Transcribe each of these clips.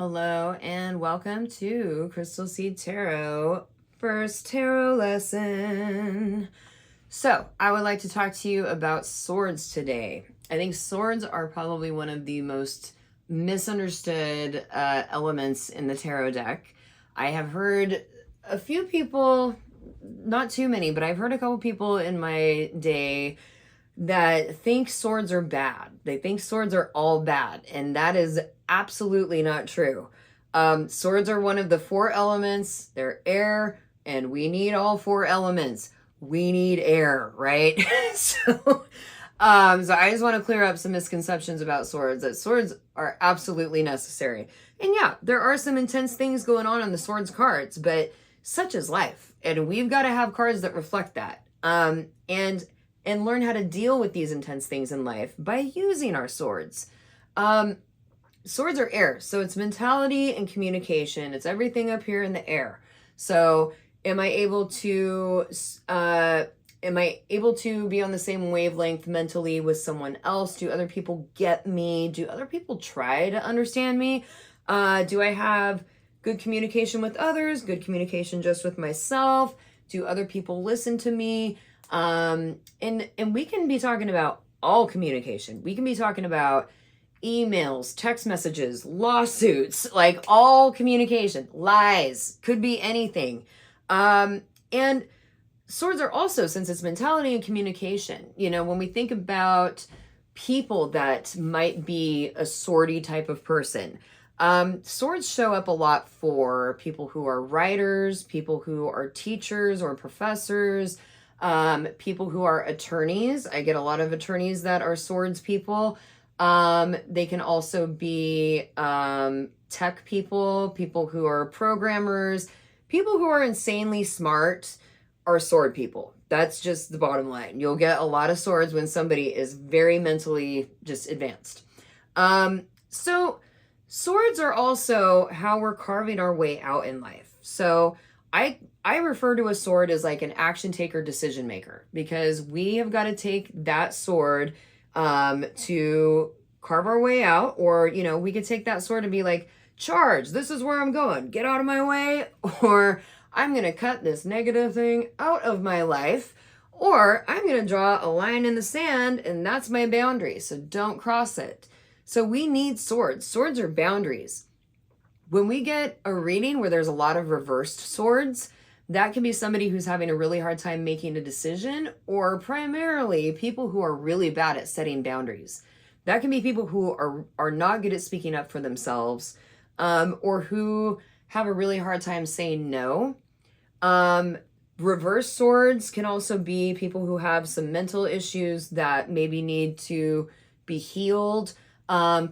Hello and welcome to Crystal Seed Tarot, first tarot lesson. So, I would like to talk to you about swords today. I think swords are probably one of the most misunderstood elements in the tarot deck. I have heard a few people, not too many, but I've heard a couple people in my day that think swords are bad. They think swords are all bad, and that is absolutely not true. Swords are one of the four elements. They're air, and we need all four elements. We need air, right? So I just want to clear up some misconceptions about swords, that swords are absolutely necessary. And yeah, there are some intense things going on the swords cards, but such is life. And we've got to have cards that reflect that. And learn how to deal with these intense things in life by using our swords. Swords are air, so it's mentality and communication. It's everything up here in the air. So am I able to be on the same wavelength mentally with someone else? Do other people get me? Do other people try to understand me? Do I have good communication with others? Good communication just with myself? Do other people listen to me? And we can be talking about all communication. We can be talking about emails, text messages, lawsuits, like all communication, lies, could be anything. And swords are also, since it's mentality and communication, when we think about people that might be a swordy type of person, swords show up a lot for people who are writers, people who are teachers or professors, people who are attorneys. I get a lot of attorneys that are swords people. They can also be tech people who are programmers, people who are insanely smart are sword people. That's just the bottom line. You'll get a lot of swords when somebody is very mentally just advanced. So swords are also how we're carving our way out in life. So I refer to a sword as like an action taker, decision maker, because we have got to take that sword to carve our way out. Or, we could take that sword and be like, charge, this is where I'm going, get out of my way. Or I'm going to cut this negative thing out of my life. Or I'm going to draw a line in the sand and that's my boundary. So don't cross it. So we need swords. Swords are boundaries. When we get a reading where there's a lot of reversed swords, that can be somebody who's having a really hard time making a decision, or primarily people who are really bad at setting boundaries. That can be people who are not good at speaking up for themselves, or who have a really hard time saying no. Reverse swords can also be people who have some mental issues that maybe need to be healed.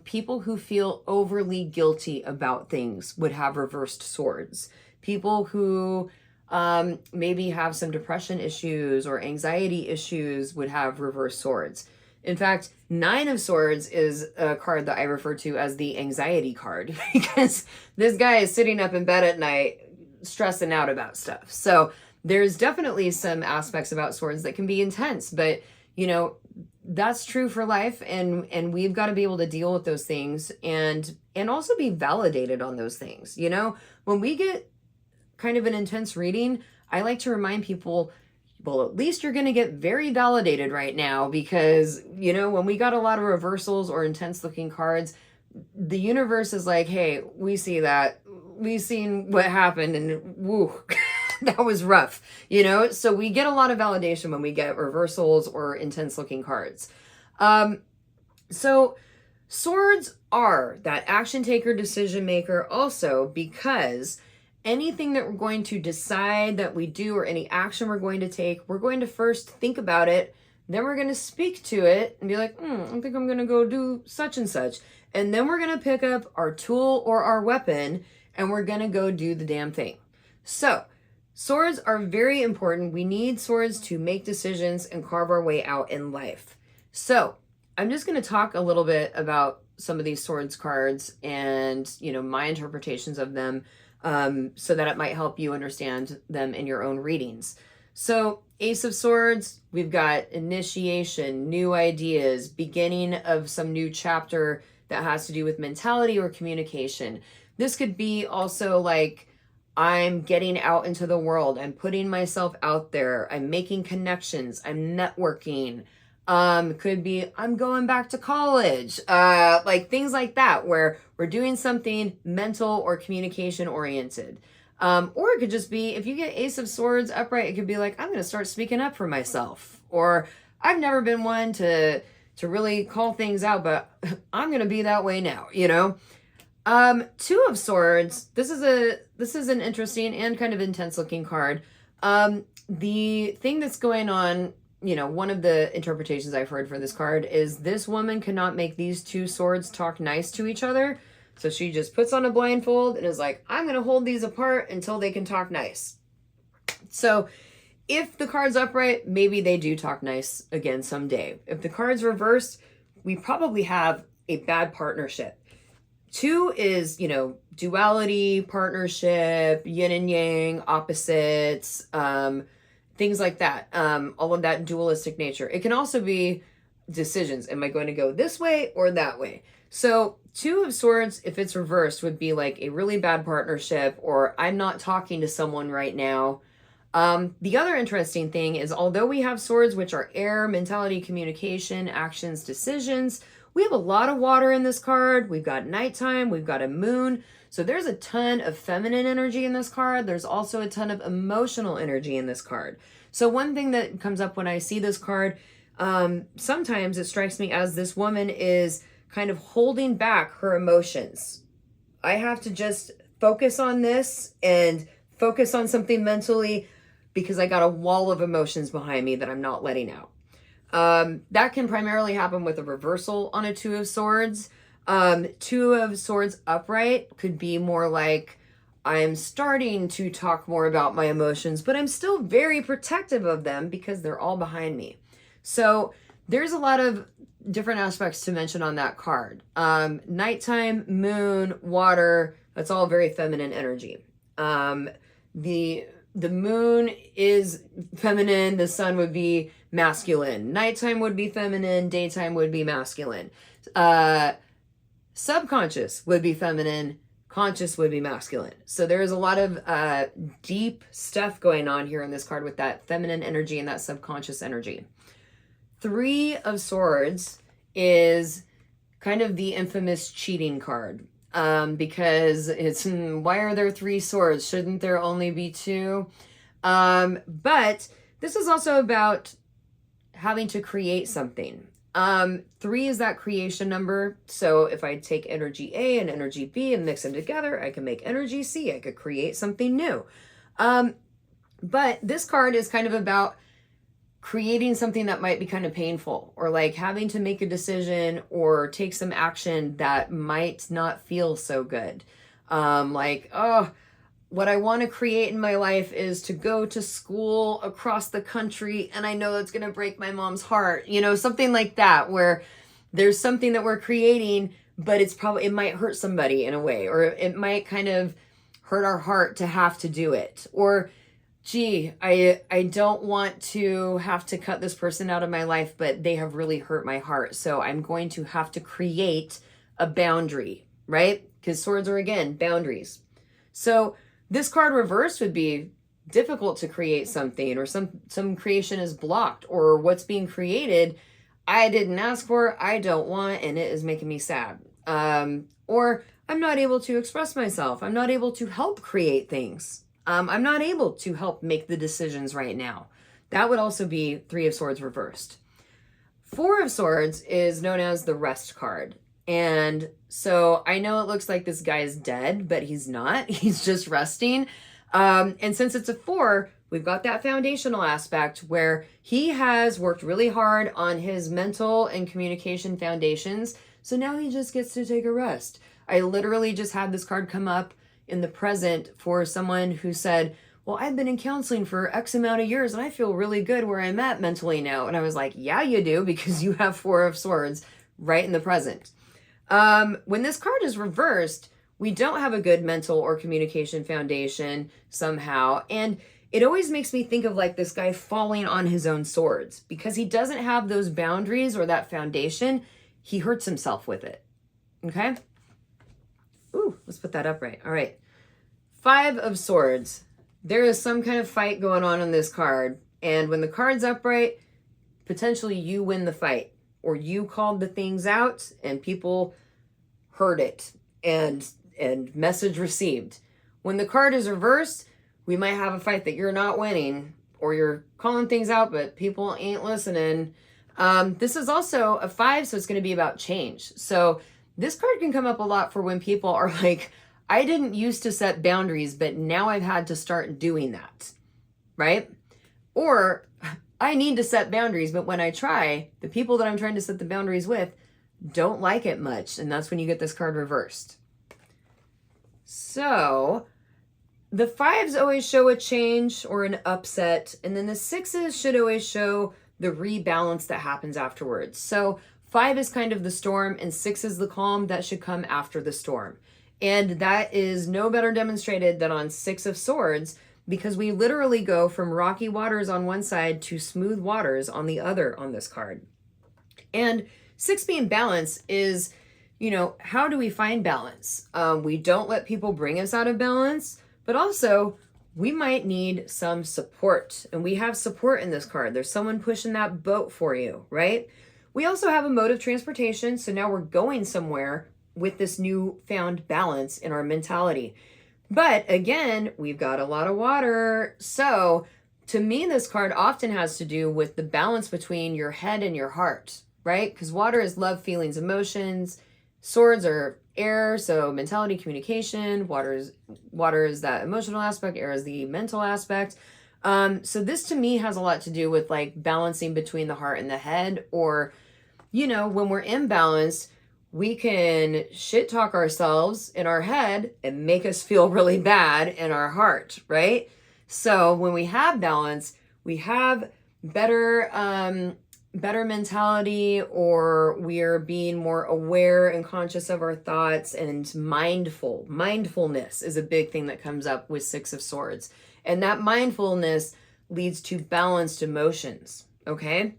People who feel overly guilty about things would have reversed swords. People who maybe have some depression issues or anxiety issues would have reversed swords. In fact, 9 of Swords is a card that I refer to as the anxiety card, because this guy is sitting up in bed at night stressing out about stuff. So there's definitely some aspects about swords that can be intense, but that's true for life, and we've got to be able to deal with those things and also be validated on those things. When we get kind of an intense reading, I like to remind people, well, at least you're going to get very validated right now, because when we got a lot of reversals or intense looking cards, the universe is like, hey, we see that, we've seen what happened, and woo, that was rough, so we get a lot of validation when we get reversals or intense looking cards. So swords are that action taker, decision maker also, because anything that we're going to decide that we do, or any action we're going to take, we're going to first think about it, then we're going to speak to it and be like, I think I'm going to go do such and such. And then we're going to pick up our tool or our weapon and we're going to go do the damn thing. So swords are very important. We need swords to make decisions and carve our way out in life. So I'm just going to talk a little bit about some of these swords cards and, my interpretations of them, so that it might help you understand them in your own readings. So Ace of Swords, we've got initiation, new ideas, beginning of some new chapter that has to do with mentality or communication. This could be also like, I'm getting out into the world. I'm putting myself out there. I'm making connections. I'm networking. Could be, I'm going back to college. Like things like that, where we're doing something mental or communication oriented. Or it could just be, if you get Ace of Swords upright, it could be like, I'm going to start speaking up for myself. Or I've never been one to really call things out, but I'm going to be that way now, you know? Two of Swords. This is an interesting and kind of intense looking card. The thing that's going on, you know, one of the interpretations I've heard for this card is this woman cannot make these two swords talk nice to each other. So she just puts on a blindfold and is like, I'm going to hold these apart until they can talk nice. So if the card's upright, maybe they do talk nice again someday. If the card's reversed, we probably have a bad partnership. Two is, you know, duality, partnership, yin and yang, opposites, things like that. All of that dualistic nature. It can also be decisions. Am I going to go this way or that way? So Two of Swords, if it's reversed, would be like a really bad partnership, or I'm not talking to someone right now. The other interesting thing is, although we have swords, which are air, mentality, communication, actions, decisions, we have a lot of water in this card. We've got nighttime, we've got a moon. So there's a ton of feminine energy in this card. There's also a ton of emotional energy in this card. So one thing that comes up when I see this card, sometimes it strikes me as this woman is kind of holding back her emotions. I have to just focus on this and focus on something mentally because I got a wall of emotions behind me that I'm not letting out. That can primarily happen with a reversal on a Two of Swords. Two of Swords upright could be more like, I'm starting to talk more about my emotions, but I'm still very protective of them because they're all behind me. So there's a lot of different aspects to mention on that card. Nighttime, moon, water, that's all very feminine energy. The moon is feminine, the sun would be masculine. Nighttime would be feminine, daytime would be masculine. Subconscious would be feminine, conscious would be masculine. So there's a lot of deep stuff going on here in this card with that feminine energy and that subconscious energy. Three of Swords is kind of the infamous cheating card, because it's, why are there three swords? Shouldn't there only be two? But this is also about having to create something. Three is that creation number. So if I take energy A and energy B and mix them together, I can make energy C. I could create something new. But this card is kind of about creating something that might be kind of painful, or like having to make a decision or take some action that might not feel so good. Like, oh, what I want to create in my life is to go to school across the country, and I know it's going to break my mom's heart, you know, something like that, where there's something that we're creating, but it might hurt somebody in a way, or it might kind of hurt our heart to have to do it. Or, gee, I don't want to have to cut this person out of my life, but they have really hurt my heart. So I'm going to have to create a boundary, right? Because swords are, again, boundaries. So this card reversed would be difficult to create something, or some creation is blocked, or what's being created I didn't ask for, I don't want, and it is making me sad. Or I'm not able to express myself. I'm not able to help create things. I'm not able to help make the decisions right now. That would also be Three of Swords reversed. Four of Swords is known as the Rest card. And so I know it looks like this guy is dead, but he's not. He's just resting. And since it's a 4, we've got that foundational aspect where he has worked really hard on his mental and communication foundations. So now he just gets to take a rest. I literally just had this card come up in the present for someone who said, well, I've been in counseling for X amount of years and I feel really good where I'm at mentally now. And I was like, yeah, you do, because you have 4 of Swords right in the present. When this card is reversed, we don't have a good mental or communication foundation somehow. And it always makes me think of like this guy falling on his own swords, because he doesn't have those boundaries or that foundation. He hurts himself with it. Okay. Ooh, let's put that upright. All right. 5 of Swords. There is some kind of fight going on this card. And when the card's upright, potentially you win the fight. Or you called the things out and people heard it. And message received. When the card is reversed, we might have a fight that you're not winning. Or you're calling things out, but people ain't listening. This is also a 5, so it's going to be about change. So this card can come up a lot for when people are like, I didn't used to set boundaries, but now I've had to start doing that, right? Or I need to set boundaries, but when I try, the people that I'm trying to set the boundaries with don't like it much, and that's when you get this card reversed. So the 5s always show a change or an upset, and then the 6s should always show the rebalance that happens afterwards. So 5 is kind of the storm, and 6 is the calm that should come after the storm. And that is no better demonstrated than on 6 of Swords, because we literally go from rocky waters on one side to smooth waters on the other on this card. And 6 being balance is, how do we find balance? We don't let people bring us out of balance, but also we might need some support. And we have support in this card. There's someone pushing that boat for you, right? We also have a mode of transportation, so now we're going somewhere with this newfound balance in our mentality. But again, we've got a lot of water. So to me, this card often has to do with the balance between your head and your heart, right? Because water is love, feelings, emotions. Swords are air, so mentality, communication. Water is that emotional aspect. Air is the mental aspect. So this to me has a lot to do with like balancing between the heart and the head, or, when we're imbalanced, we can shit talk ourselves in our head and make us feel really bad in our heart, right? So when we have balance, we have better mentality, or we're being more aware and conscious of our thoughts and mindful. Mindfulness is a big thing that comes up with 6 of Swords. And that mindfulness leads to balanced emotions, okay?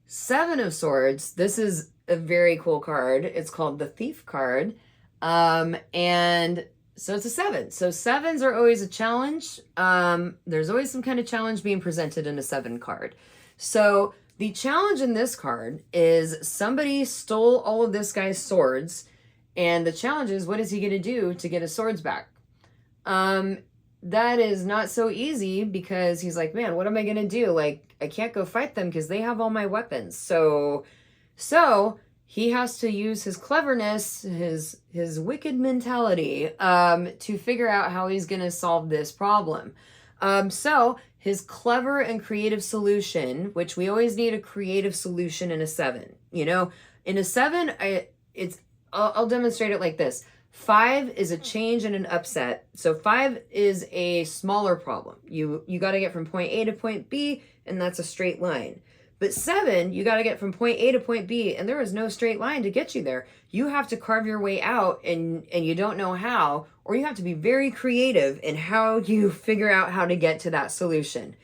7 of Swords, this is a very cool card. It's called the Thief card. And so it's a 7. So 7s are always a challenge. There's always some kind of challenge being presented in a 7 card. So the challenge in this card is somebody stole all of this guy's swords. And the challenge is, what is he going to do to get his swords back? That is not so easy, because he's like, man, what am I going to do? Like, I can't go fight them because they have all my weapons. So he has to use his cleverness, his wicked mentality, to figure out how he's going to solve this problem. So his clever and creative solution, which we always need a creative solution in a 7. In a 7, I'll demonstrate it like this. 5 is a change and an upset. So 5 is a smaller problem. You got to get from point A to point B, and that's a straight line. But 7, you got to get from point A to point B, and there is no straight line to get you there. You have to carve your way out, and you don't know how, or you have to be very creative in how you figure out how to get to that solution.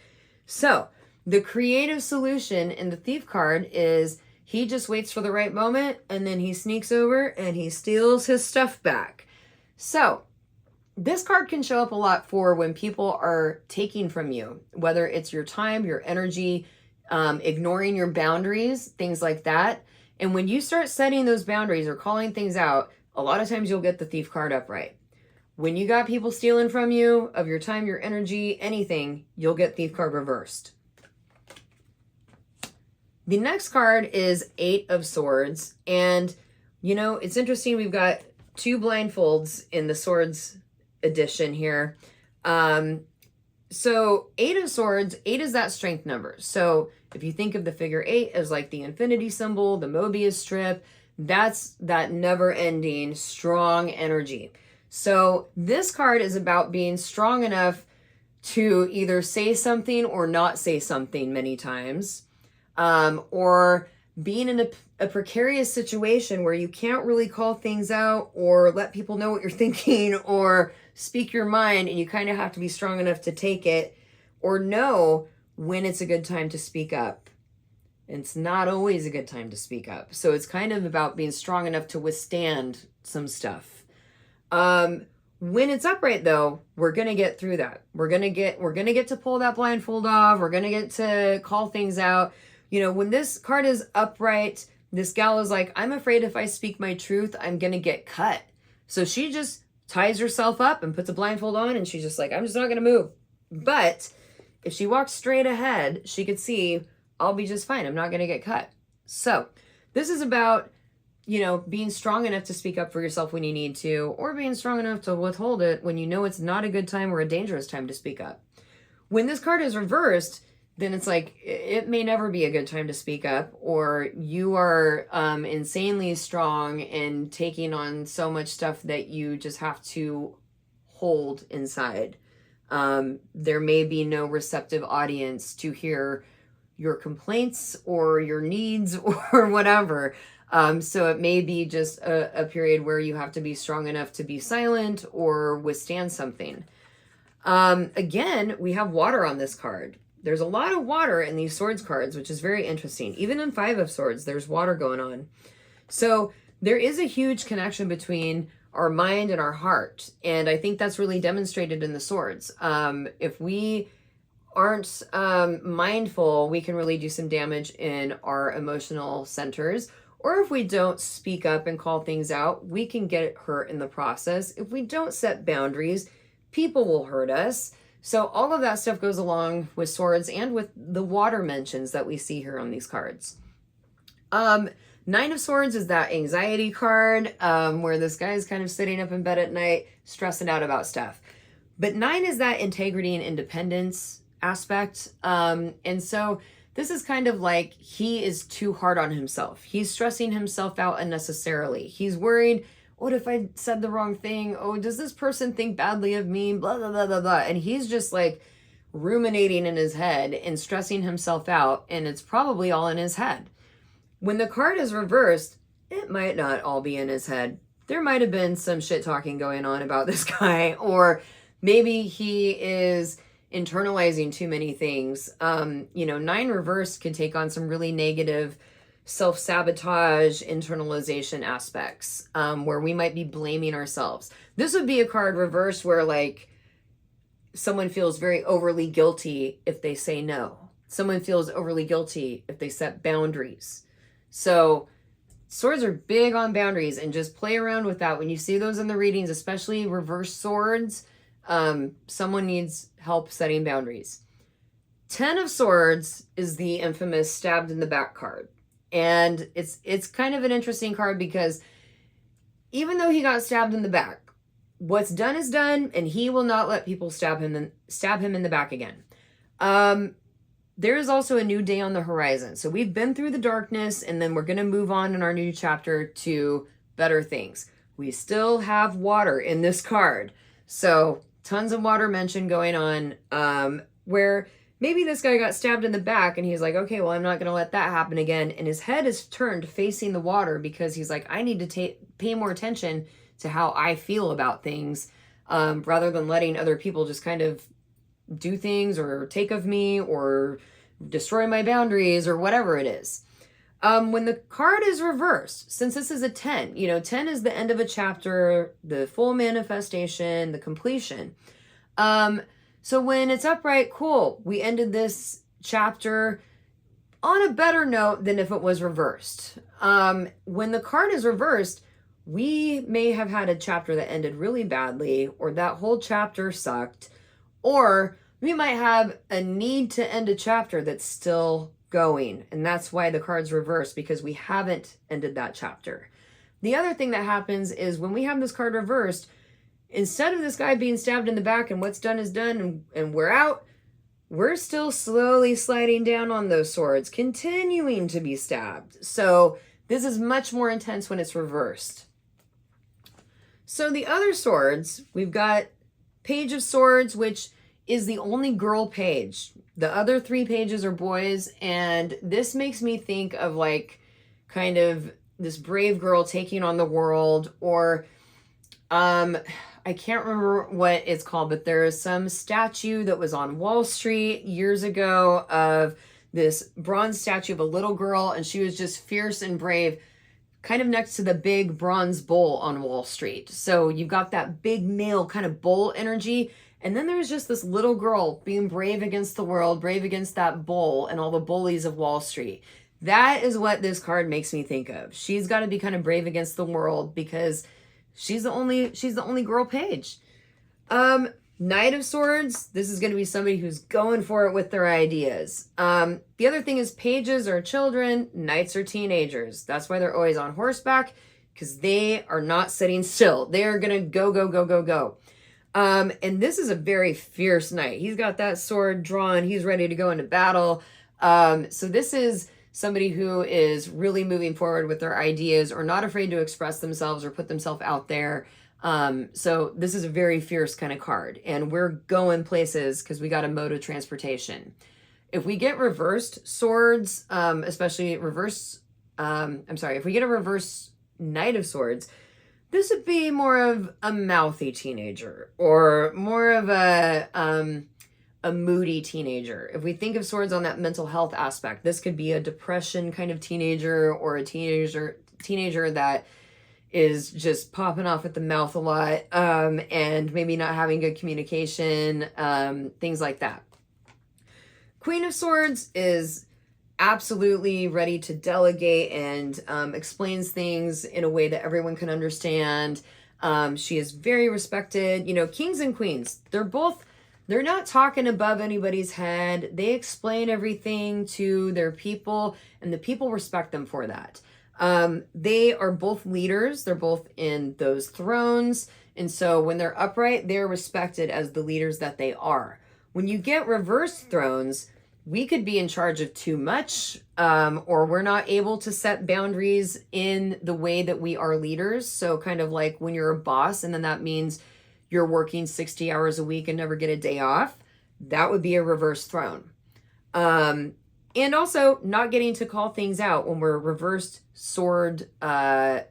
So the creative solution in the Thief card is he just waits for the right moment, and then he sneaks over and he steals his stuff back. So this card can show up a lot for when people are taking from you, whether it's your time, your energy, ignoring your boundaries, things like that. And when you start setting those boundaries or calling things out, a lot of times you'll get the Thief card upright. When you got people stealing from you of your time, your energy, anything, you'll get Thief card reversed. The next card is 8 of Swords. And, it's interesting. We've got 2 blindfolds in the Swords edition here. So 8 of Swords, 8 is that strength number. So if you think of the figure 8 as like the infinity symbol, the Mobius strip, that's that never-ending strong energy. So this card is about being strong enough to either say something or not say something many times, or being in a precarious situation where you can't really call things out or let people know what you're thinking or speak your mind, and you kind of have to be strong enough to take it or know when it's a good time to speak up. It's not always a good time to speak up. So it's kind of about being strong enough to withstand some stuff. When it's upright though, we're going to get through that. We're going to get to pull that blindfold off. We're going to get to call things out. You know, when this card is upright, this gal is like, I'm afraid if I speak my truth, I'm going to get cut. So she just ties herself up and puts a blindfold on, and she's just like, I'm just not going to move. But if she walks straight ahead, she could see, I'll be just fine. I'm not going to get cut. So this is about, you know, being strong enough to speak up for yourself when you need to, or being strong enough to withhold it when you know it's not a good time or a dangerous time to speak up. When this card is reversed, then it's like, it may never be a good time to speak up, or you are insanely strong and taking on so much stuff that you just have to hold inside. There may be no receptive audience to hear your complaints or your needs or whatever. So it may be just a period where you have to be strong enough to be silent or withstand something. Again, we have water on this card. There's a lot of water in these swords cards, which is very interesting. Even in Five of Swords, there's water going on. So there is a huge connection between our mind and our heart. And I think that's really demonstrated in the swords. If we aren't mindful, we can really do some damage in our emotional centers. Or if we don't speak up and call things out, we can get hurt in the process. If we don't set boundaries, people will hurt us. So all of that stuff goes along with swords and with the water mentions that we see here on these cards. Nine of Swords is that anxiety card where this guy is kind of sitting up in bed at night, stressing out about stuff. But 9 is that integrity and independence aspect. And so this is kind of like he is too hard on himself. He's stressing himself out unnecessarily. He's worried, what if I said the wrong thing? Oh, does this person think badly of me? Blah, blah, blah, blah, blah. And he's just like ruminating in his head and stressing himself out. And it's probably all in his head. When the card is reversed, it might not all be in his head. There might have been some shit talking going on about this guy, or maybe he is internalizing too many things. 9 reversed can take on some really negative self-sabotage, internalization aspects, where we might be blaming ourselves. This would be a card reversed where like someone feels very overly guilty if they say no. Someone feels overly guilty if they set boundaries. So swords are big on boundaries, and just play around with that. When you see those in the readings, especially reverse swords, someone needs help setting boundaries. 10 of Swords is the infamous stabbed in the back card. And it's kind of an interesting card because even though he got stabbed in the back, what's done is done, and he will not let people stab him in the back again. There is also a new day on the horizon. So we've been through the darkness, and then we're going to move on in our new chapter to better things. We still have water in this card. So tons of water mention going on, where maybe this guy got stabbed in the back and he's like, okay, well, I'm not going to let that happen again. And his head is turned facing the water because he's like, I need to pay more attention to how I feel about things, rather than letting other people just kind of do things or take of me or destroy my boundaries or whatever it is. When the card is reversed, since this is a 10, 10 is the end of a chapter, the full manifestation, the completion. So when it's upright, cool. We ended this chapter on a better note than if it was reversed. When the card is reversed, we may have had a chapter that ended really badly, or that whole chapter sucked, or we might have a need to end a chapter that's still going. And that's why the card's reversed, because we haven't ended that chapter. The other thing that happens is when we have this card reversed, instead of this guy being stabbed in the back and what's done is done and we're out, we're still slowly sliding down on those swords, continuing to be stabbed. So this is much more intense when it's reversed. So the other swords, we've got Page of Swords, which is the only girl page. The other 3 pages are boys, and this makes me think of like kind of this brave girl taking on the world, or I can't remember what it's called, but there is some statue that was on Wall Street years ago of this bronze statue of a little girl, and she was just fierce and brave, kind of next to the big bronze bull on Wall Street. So you've got that big male kind of bull energy. And then there's just this little girl being brave against the world, brave against that bull and all the bullies of Wall Street. That is what this card makes me think of. She's got to be kind of brave against the world because she's the only girl page. Knight of Swords, this is going to be somebody who's going for it with their ideas. The other thing is pages are children, knights are teenagers. That's why they're always on horseback, because they are not sitting still. They are going to go, go, go, go, go. And this is a very fierce knight. He's got that sword drawn. He's ready to go into battle. So this is somebody who is really moving forward with their ideas or not afraid to express themselves or put themselves out there. So this is a very fierce kind of card, and we're going places because we got a mode of transportation. If we get reversed swords, especially reverse, if we get a reverse Knight of Swords, this would be more of a mouthy teenager or more of a moody teenager. If we think of swords on that mental health aspect, this could be a depression kind of teenager or a teenager that is just popping off at the mouth a lot, and maybe not having good communication, things like that. Queen of Swords is absolutely ready to delegate and explains things in a way that everyone can understand. She is very respected. You know, kings and queens, they're not talking above anybody's head. They explain everything to their people, and the people respect them for that. They are both leaders. They're both in those thrones. And so when they're upright, they're respected as the leaders that they are. When you get reversed thrones, we could be in charge of too much, or we're not able to set boundaries in the way that we are leaders. So kind of like when you're a boss, and then that means you're working 60 hours a week and never get a day off. That would be a reverse throne. And also not getting to call things out when we're reversed sword,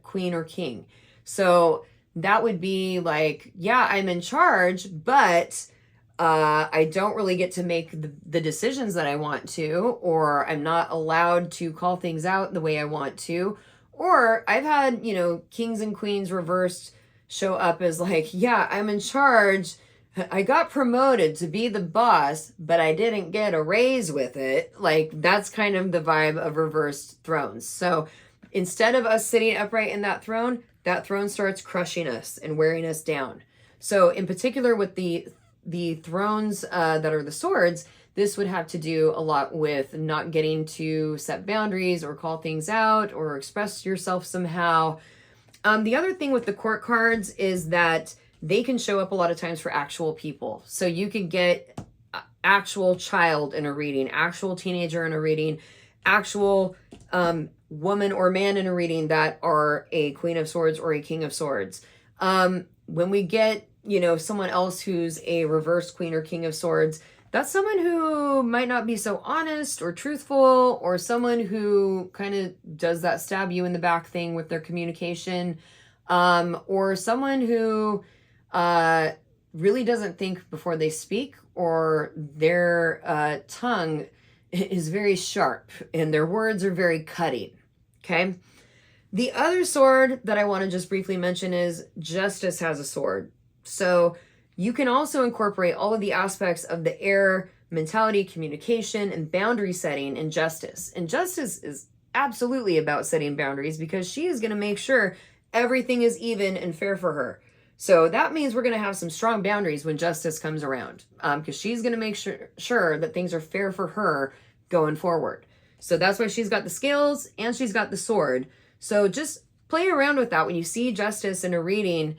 queen or king. So that would be like, yeah, I'm in charge, but I don't really get to make the decisions that I want to, or I'm not allowed to call things out the way I want to. Or I've had, kings and queens reversed show up as like, yeah, I'm in charge. I got promoted to be the boss, but I didn't get a raise with it. Like, that's kind of the vibe of reversed thrones. So instead of us sitting upright in that throne starts crushing us and wearing us down. So in particular with the thrones that are the swords, this would have to do a lot with not getting to set boundaries or call things out or express yourself somehow. The other thing with the court cards is that they can show up a lot of times for actual people. So you could get actual child in a reading, actual teenager in a reading, actual woman or man in a reading that are a Queen of Swords or a King of Swords. When we get, someone else who's a reverse Queen or King of Swords, that's someone who might not be so honest or truthful, or someone who kind of does that stab you in the back thing with their communication, or someone who really doesn't think before they speak, or their tongue is very sharp and their words are very cutting. Okay. The other sword that I want to just briefly mention is Justice has a sword. So you can also incorporate all of the aspects of the air mentality, communication, and boundary setting in Justice. And Justice is absolutely about setting boundaries because she is going to make sure everything is even and fair for her. So that means we're going to have some strong boundaries when Justice comes around, because she's going to make sure that things are fair for her going forward. So that's why she's got the scales and she's got the sword. So just play around with that. When you see Justice in a reading,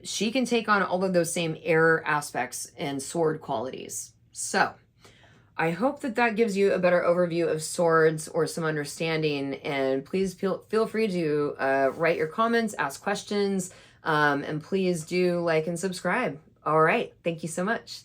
she can take on all of those same air aspects and sword qualities. So I hope that gives you a better overview of swords or some understanding. And please feel free to write your comments, ask questions, and please do like and subscribe. All right. Thank you so much.